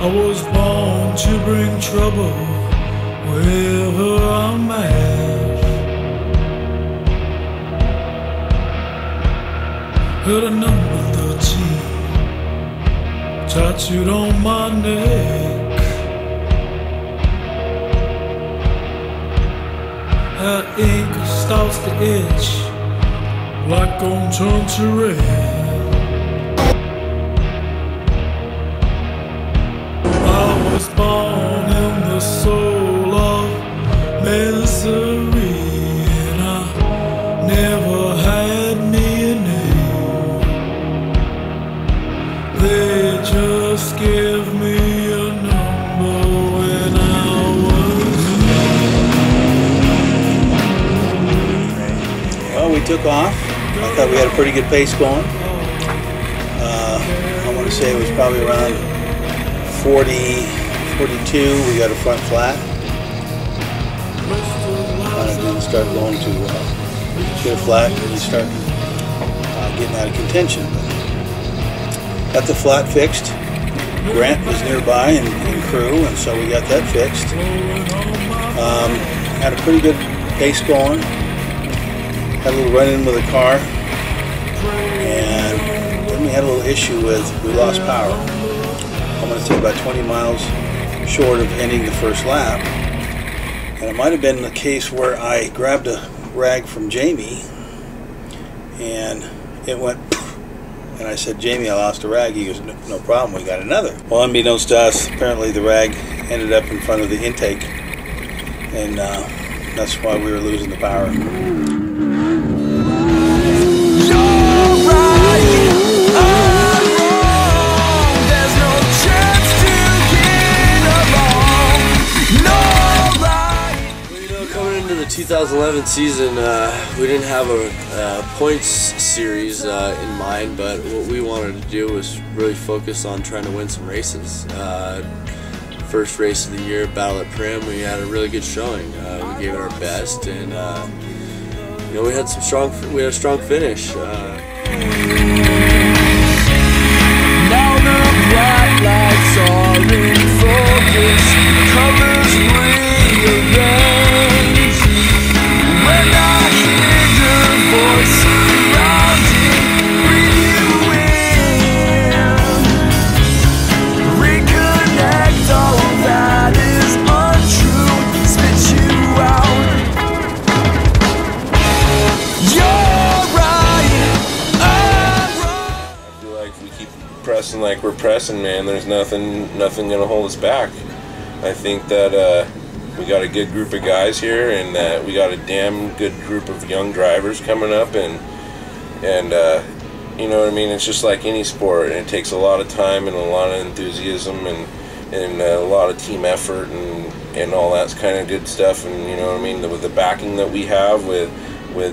was born to bring trouble wherever I'm at. Got a number 13 tattooed on my neck. That ink starts to itch, black gon' turn to red. Born in the soul of misery, and I never had me a name. They just gave me a number when I was young. Well, we took off. I thought we had a pretty good pace going. I want to say it was probably around 42, we got a front flat. Kind of didn't start going to get a flat and you start getting out of contention. But got the flat fixed. Grant was nearby and crew, and so we got that fixed. Had a pretty good pace going. Had a little run-in with a car, and then we had a little issue with, we lost power. I'm going to say about 20 miles short of ending the first lap. And it might have been the case where I grabbed a rag from Jamie and it went poof, and I said, Jamie, I lost a rag. He goes, no problem, we got another. Well, unbeknownst to us, apparently the rag ended up in front of the intake, and that's why we were losing the power. The 2011 season, we didn't have a points series in mind, but what we wanted to do was really focus on trying to win some races. First race of the year, Battle at Primm, we had a really good showing. We gave it our best, and you know, we had a strong finish. Now the bright lights are in focus, colors rearrange. When I hear your voice surrounding, breathe you in. Reconnect all that is untrue, spit you out. You're right, I'm wrong. I feel like we keep pressing like we're pressing, man. There's nothing gonna hold us back. I think that we got a good group of guys here, and we got a damn good group of young drivers coming up, and you know what I mean. It's just like any sport, and it takes a lot of time and a lot of enthusiasm and a lot of team effort and all that kind of good stuff. And you know what I mean, with the backing that we have with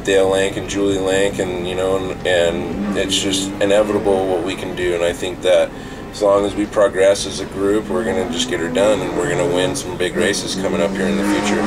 Dale Lank and Julie Lank, and you know, and it's just inevitable what we can do. And I think that as long as we progress as a group, we're going to just get her done, and we're going to win some big races coming up here in the future.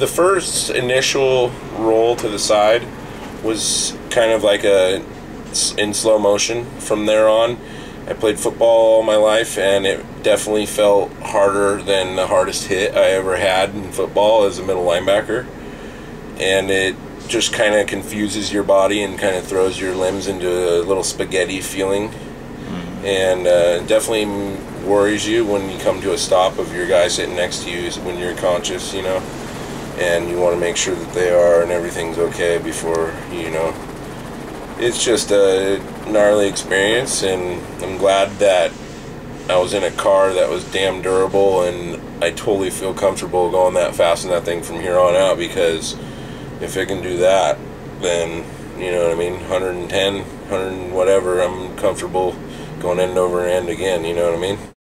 the first initial roll to the side was kind of like in slow motion. From there on, I played football all my life, and it definitely felt harder than the hardest hit I ever had in football as a middle linebacker. And it just kind of confuses your body and kind of throws your limbs into a little spaghetti feeling. And definitely worries you when you come to a stop of your guy sitting next to you when you're conscious, you know, and you want to make sure that they are and everything's okay before, you know. It's just a gnarly experience, and I'm glad that I was in a car that was damn durable, and I totally feel comfortable going that fast in that thing from here on out, because if it can do that, then, you know what I mean, 110, 100 whatever, I'm comfortable going end over end again, you know what I mean?